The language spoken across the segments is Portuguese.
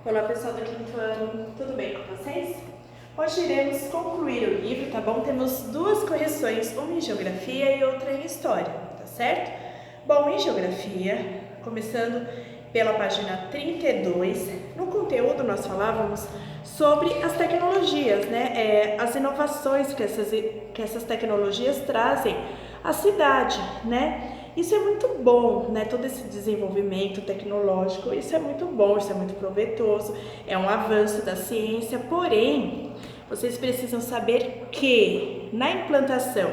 Olá pessoal do quinto ano, tudo bem com vocês? Hoje iremos concluir o livro, tá bom? Temos duas correções, uma em geografia e outra em história, tá certo? Bom, em geografia, começando pela página 32, no conteúdo nós falávamos sobre as tecnologias, né? As inovações que essas tecnologias trazem à cidade, né? Isso é muito bom, né? Todo esse desenvolvimento tecnológico, isso é muito bom, isso é muito proveitoso, é um avanço da ciência, porém, vocês precisam saber que na implantação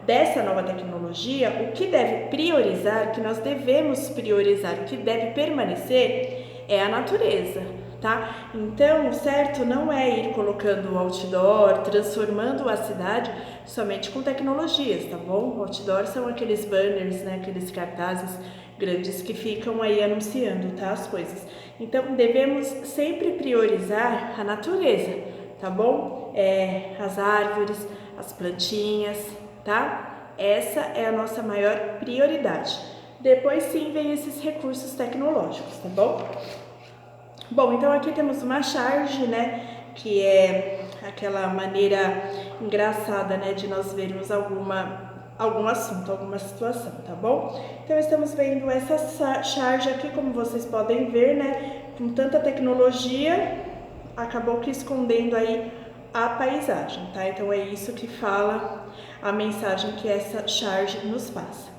dessa nova tecnologia, o que deve priorizar, que nós devemos priorizar, o que deve permanecer é a natureza, tá? Então, certo não é ir colocando o outdoor, transformando a cidade somente com tecnologias, tá bom? O outdoor são aqueles banners, né, aqueles cartazes grandes que ficam aí anunciando, tá, as coisas. Então, devemos sempre priorizar a natureza, tá bom? As árvores, as plantinhas, tá? Essa é a nossa maior prioridade. Depois sim vem esses recursos tecnológicos, tá bom? Bom, então aqui temos uma charge, né, que é aquela maneira engraçada, né, de nós vermos algum assunto, alguma situação, tá bom? Então estamos vendo essa charge aqui, como vocês podem ver, né, com tanta tecnologia, acabou que escondendo aí a paisagem, tá? Então é isso que fala a mensagem que essa charge nos passa.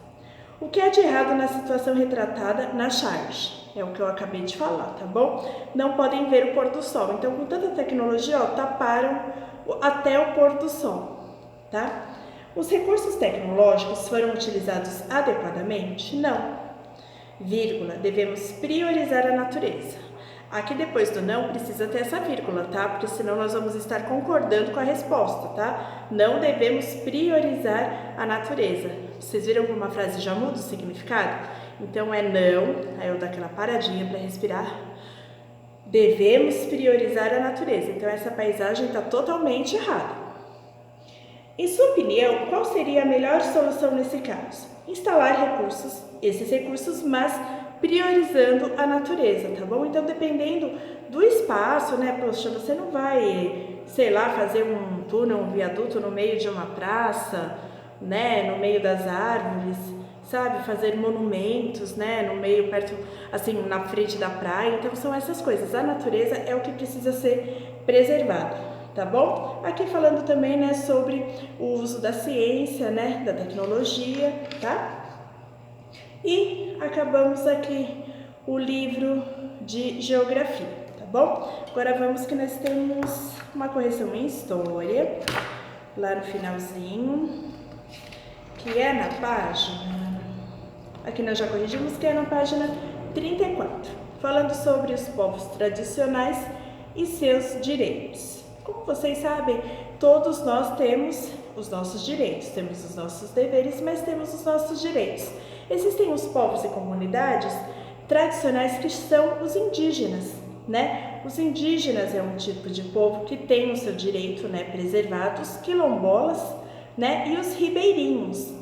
O que é de errado na situação retratada na charge? É o que eu acabei de falar, tá bom? Não podem ver o pôr do sol. Então, com tanta tecnologia, ó, taparam até o pôr do sol, tá? Os recursos tecnológicos foram utilizados adequadamente? Não. Vírgula, devemos priorizar a natureza. Aqui depois do não precisa ter essa vírgula, tá? Porque senão nós vamos estar concordando com a resposta, tá? Não devemos priorizar a natureza. Vocês viram como a frase já muda o significado? Então é não, aí eu dou aquela paradinha para respirar. Devemos priorizar a natureza. Então essa paisagem está totalmente errada. Em sua opinião, qual seria a melhor solução nesse caso? Instalar esses recursos, mas priorizando a natureza, tá bom? Então, dependendo do espaço, né? Poxa, você não vai, sei lá, fazer um túnel, um viaduto no meio de uma praça, né? No meio das árvores, sabe? Fazer monumentos, né? No meio, perto, assim, na frente da praia. Então, são essas coisas. A natureza é o que precisa ser preservado. Tá bom? Aqui falando também, né, sobre o uso da ciência, né, da tecnologia, tá? E acabamos aqui o livro de geografia, tá bom? Agora vamos que nós temos uma correção em história, lá no finalzinho, que é na página, aqui nós já corrigimos, que é na página 34, falando sobre os povos tradicionais e seus direitos. Como vocês sabem, todos nós temos os nossos direitos, temos os nossos deveres, mas temos os nossos direitos. Existem os povos e comunidades tradicionais que são os indígenas, né? Os indígenas é um tipo de povo que tem o seu direito, né, preservado, os quilombolas, né, e os ribeirinhos,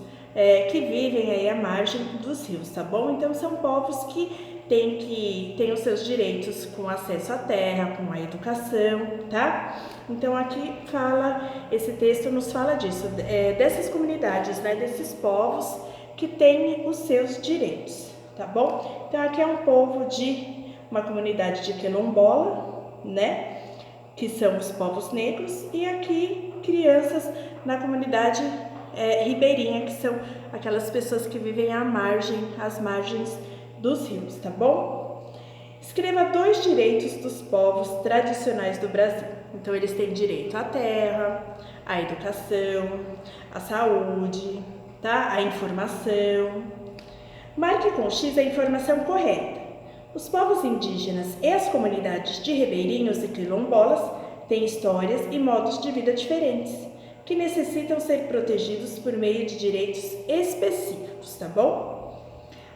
que vivem aí à margem dos rios, tá bom? Então são povos que têm os seus direitos com acesso à terra, com a educação, tá? Então aqui esse texto nos fala disso, dessas comunidades, né, desses povos que têm os seus direitos, tá bom? Então aqui é um povo de uma comunidade de quilombola, né, que são os povos negros, e aqui crianças na comunidade ribeirinha, que são aquelas pessoas que vivem às margens dos rios, tá bom? Escreva 2 direitos dos povos tradicionais do Brasil. Então, eles têm direito à terra, à educação, à saúde, tá? À informação. Marque com X a informação correta. Os povos indígenas e as comunidades de ribeirinhos e quilombolas têm histórias e modos de vida diferentes, que necessitam ser protegidos por meio de direitos específicos, tá bom?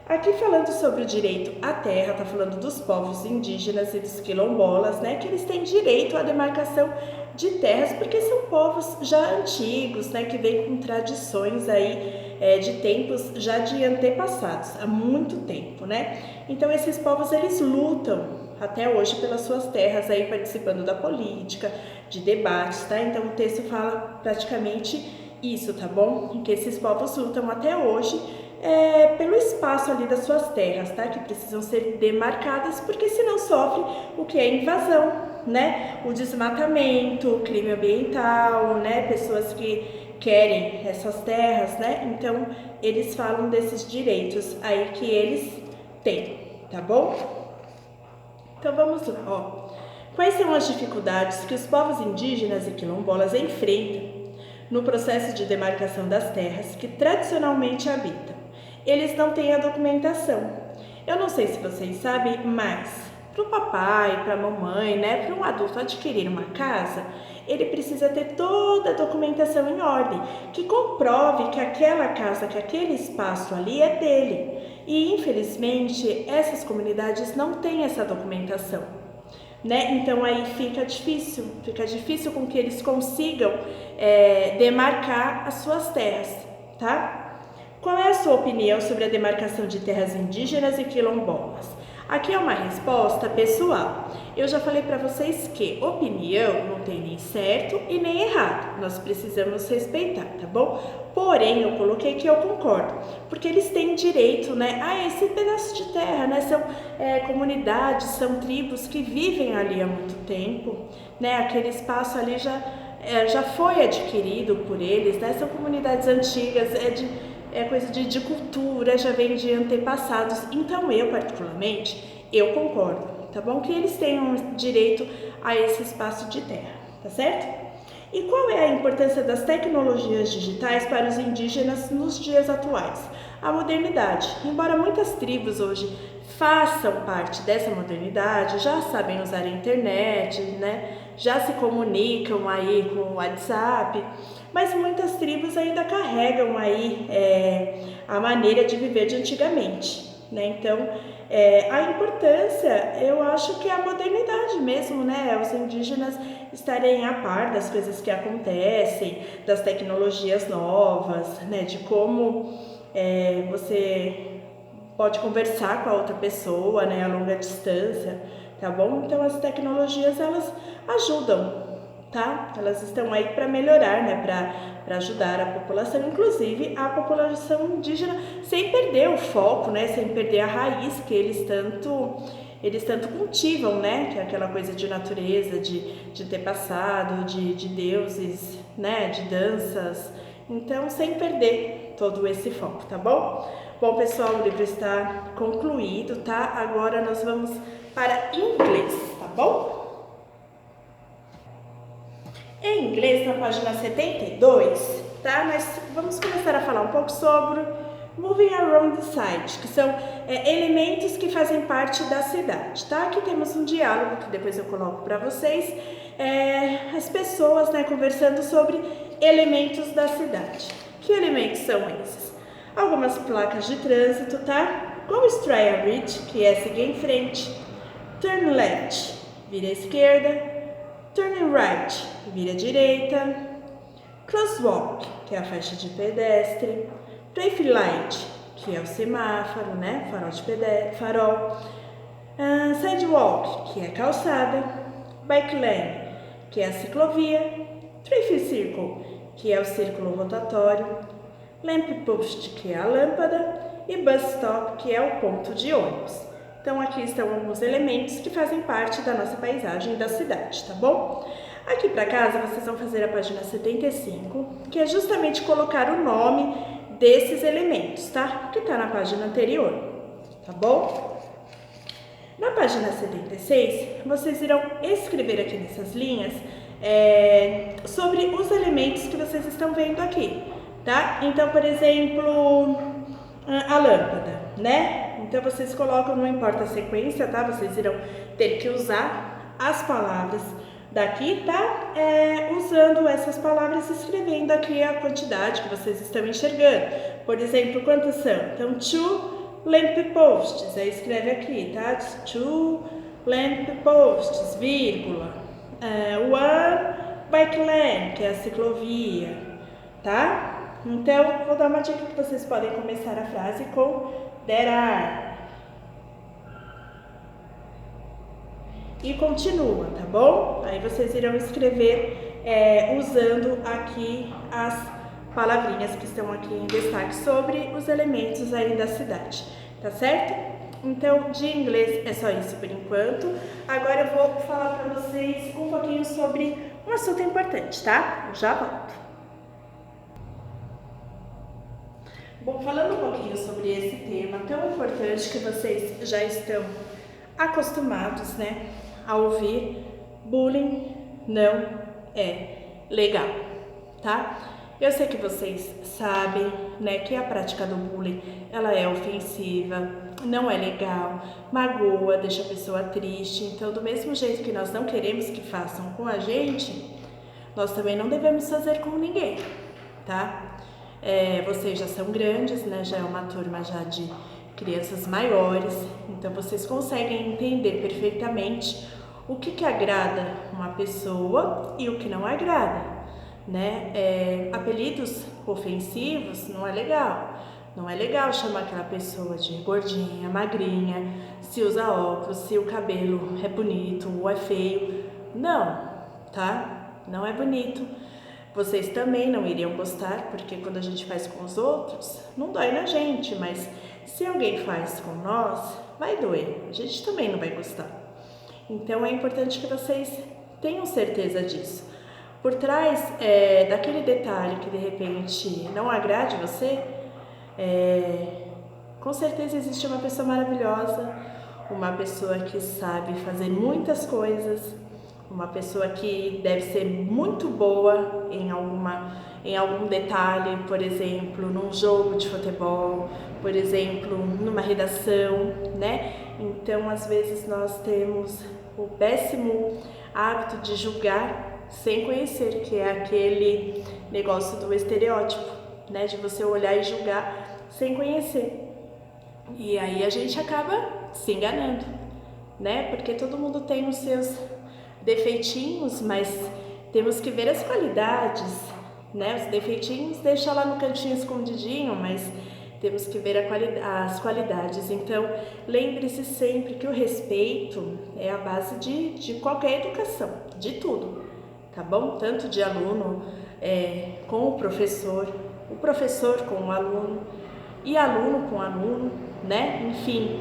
Aqui falando sobre o direito à terra, tá falando dos povos indígenas e dos quilombolas, né, que eles têm direito à demarcação de terras, porque são povos já antigos, né, que vêm com tradições aí de tempos já de antepassados, há muito tempo, né? Então esses povos eles lutam até hoje pelas suas terras, aí participando da política, de debates, tá? Então o texto fala praticamente isso, tá bom? Em que esses povos lutam até hoje pelo espaço ali das suas terras, tá? Que precisam ser demarcadas, porque senão sofre o que é invasão, né? O desmatamento, o crime ambiental, né? Pessoas que querem essas terras, né? Então eles falam desses direitos aí que eles têm, tá bom? Então vamos lá, ó. Quais são as dificuldades que os povos indígenas e quilombolas enfrentam no processo de demarcação das terras que tradicionalmente habitam? Eles não têm a documentação. Eu não sei se vocês sabem, mas para o papai, para a mamãe, né, para um adulto adquirir uma casa, ele precisa ter toda a documentação em ordem, que comprove que aquela casa, que aquele espaço ali é dele. E infelizmente essas comunidades não têm essa documentação, né? Então aí fica difícil com que eles consigam demarcar as suas terras, tá? Qual é a sua opinião sobre a demarcação de terras indígenas e quilombolas? Aqui é uma resposta pessoal. Eu já falei para vocês que opinião não tem nem certo e nem errado. Nós precisamos respeitar, tá bom? Porém, eu coloquei que eu concordo, porque eles têm direito, né, a esse pedaço de terra, né? São comunidades, são tribos que vivem ali há muito tempo, né? Aquele espaço ali já foi adquirido por eles, né? São comunidades antigas, coisa de cultura, já vem de antepassados. Então eu particularmente, eu concordo, tá bom? Que eles tenham direito a esse espaço de terra, tá certo? E qual é a importância das tecnologias digitais para os indígenas nos dias atuais? A modernidade. Embora muitas tribos hoje façam parte dessa modernidade, já sabem usar a internet, né? Já se comunicam aí com o WhatsApp, mas muitas tribos ainda carregam aí a maneira de viver de antigamente, né? Então, a importância, eu acho que é a modernidade mesmo, né? Os indígenas estarem a par das coisas que acontecem, das tecnologias novas, né? De como você pode conversar com a outra pessoa, né? A longa distância, tá bom? Então, as tecnologias, elas ajudam, tá? Elas estão aí para melhorar, né? Para ajudar a população, inclusive a população indígena, sem perder o foco, né? Sem perder a raiz que eles tanto cultivam, né? Que é aquela coisa de natureza, de ter passado, de deuses, né? De danças. Então, sem perder todo esse foco, tá bom? Bom, pessoal, o livro está concluído, tá? Agora nós vamos para inglês, tá bom? Em inglês, na página 72, tá? Nós vamos começar a falar um pouco sobre Moving Around the Site, que são elementos que fazem parte da cidade, tá? Aqui temos um diálogo que depois eu coloco para vocês, as pessoas, né, conversando sobre elementos da cidade. Que elementos são esses? Algumas placas de trânsito, tá? Go straight ahead, que é seguir em frente. Turn left, vira à esquerda. Turn right, vira à direita. Crosswalk, que é a faixa de pedestre. Traffic light, que é o semáforo, né? Farol de farol. Sidewalk, que é a calçada. Bike lane, que é a ciclovia. Traffic circle, que é o círculo rotatório. Lamp post, que é a lâmpada. E bus stop, que é o ponto de ônibus. Então, aqui estão alguns elementos que fazem parte da nossa paisagem da cidade, tá bom? Aqui para casa, vocês vão fazer a página 75, que é justamente colocar o nome desses elementos, tá? Que tá na página anterior, tá bom? Na página 76, vocês irão escrever aqui nessas linhas sobre os elementos que vocês estão vendo aqui, tá? Então, por exemplo, a lâmpada, né? Então, vocês colocam, não importa a sequência, tá? Vocês irão ter que usar as palavras daqui, tá? Usando essas palavras, escrevendo aqui a quantidade que vocês estão enxergando. Por exemplo, quantas são? Então, 2 lamp posts, aí escreve aqui, tá? 2 lamp posts, vírgula. 1 bike lane, que é a ciclovia, tá? Então, vou dar uma dica que vocês podem começar a frase com there are. e continua, tá bom? Aí vocês irão escrever usando aqui as palavrinhas que estão aqui em destaque sobre os elementos aí da cidade, tá certo? Então, de inglês é só isso por enquanto. Agora eu vou falar para vocês um pouquinho sobre um assunto importante, tá? Eu já volto. Bom, falando um pouquinho sobre esse tema tão importante que vocês já estão acostumados, né, a ouvir, bullying não é legal, tá? Eu sei que vocês sabem, né, que a prática do bullying, ela é ofensiva, não é legal, magoa, deixa a pessoa triste. Então, do mesmo jeito que nós não queremos que façam com a gente, nós também não devemos fazer com ninguém, tá? Vocês já são grandes, né? Já é uma turma já de crianças maiores, então vocês conseguem entender perfeitamente o que agrada uma pessoa e o que não agrada, né? Apelidos ofensivos não é legal. Não é legal chamar aquela pessoa de gordinha, magrinha, se usa óculos, se o cabelo é bonito ou é feio. Não, tá? Não é bonito. Vocês também não iriam gostar, porque quando a gente faz com os outros, não dói na gente, mas se alguém faz com nós, vai doer. A gente também não vai gostar. Então é importante que vocês tenham certeza disso. Por trás daquele detalhe que de repente não agrade você, com certeza existe uma pessoa maravilhosa, uma pessoa que sabe fazer muitas coisas, uma pessoa que deve ser muito boa em algum detalhe, por exemplo, num jogo de futebol, por exemplo, numa redação, né? Então, às vezes nós temos o péssimo hábito de julgar sem conhecer, que é aquele negócio do estereótipo, né? De você olhar e julgar sem conhecer. E aí a gente acaba se enganando, né? Porque todo mundo tem os seus defeitinhos, mas temos que ver as qualidades, né? Os defeitinhos deixa lá no cantinho escondidinho, mas temos que ver as qualidades. Então, lembre-se sempre que o respeito é a base de qualquer educação, de tudo, tá bom? Tanto de aluno com o professor com o aluno e aluno com aluno, né? Enfim,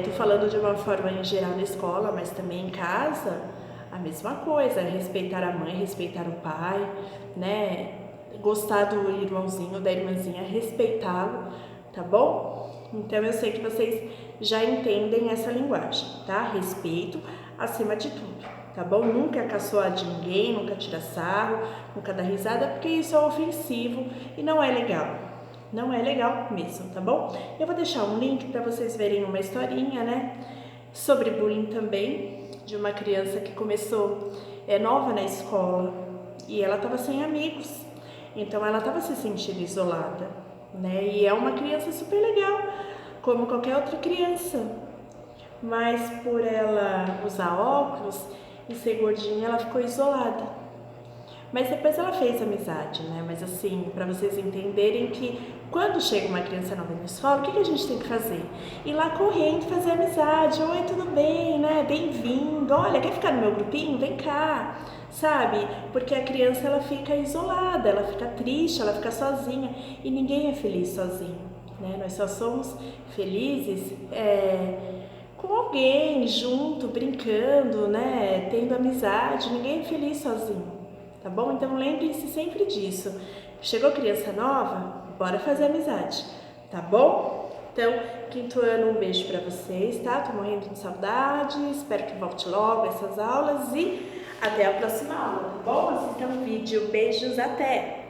tô falando de uma forma em geral na escola, mas também em casa, a mesma coisa, respeitar a mãe, respeitar o pai, né? Gostar do irmãozinho, da irmãzinha, respeitá-lo, tá bom? Então eu sei que vocês já entendem essa linguagem, tá? Respeito acima de tudo, tá bom? Nunca caçoar de ninguém, nunca tirar sarro, nunca dar risada, porque isso é ofensivo e não é legal. Não é legal mesmo, tá bom? Eu vou deixar um link para vocês verem uma historinha, né? Sobre bullying também, de uma criança que começou nova na escola e ela estava sem amigos, então ela estava se sentindo isolada, né? E é uma criança super legal, como qualquer outra criança, mas por ela usar óculos e ser gordinha, ela ficou isolada. Mas depois ela fez amizade, né? Mas assim, para vocês entenderem que quando chega uma criança nova na escola, o que a gente tem que fazer? Ir lá correndo, fazer amizade. Oi, tudo bem, né? Bem-vindo. Olha, quer ficar no meu grupinho? Vem cá, sabe? Porque a criança, ela fica isolada, ela fica triste, ela fica sozinha. E ninguém é feliz sozinho, né? Nós só somos felizes com alguém, junto, brincando, né? Tendo amizade. Ninguém é feliz sozinho. Tá bom? Então lembre-se sempre disso. Chegou criança nova? Bora fazer amizade, tá bom? Então, quinto ano, um beijo pra vocês, tá? Tô morrendo de saudade, espero que volte logo essas aulas e até a próxima aula, tá bom? Assistam o vídeo, beijos, até!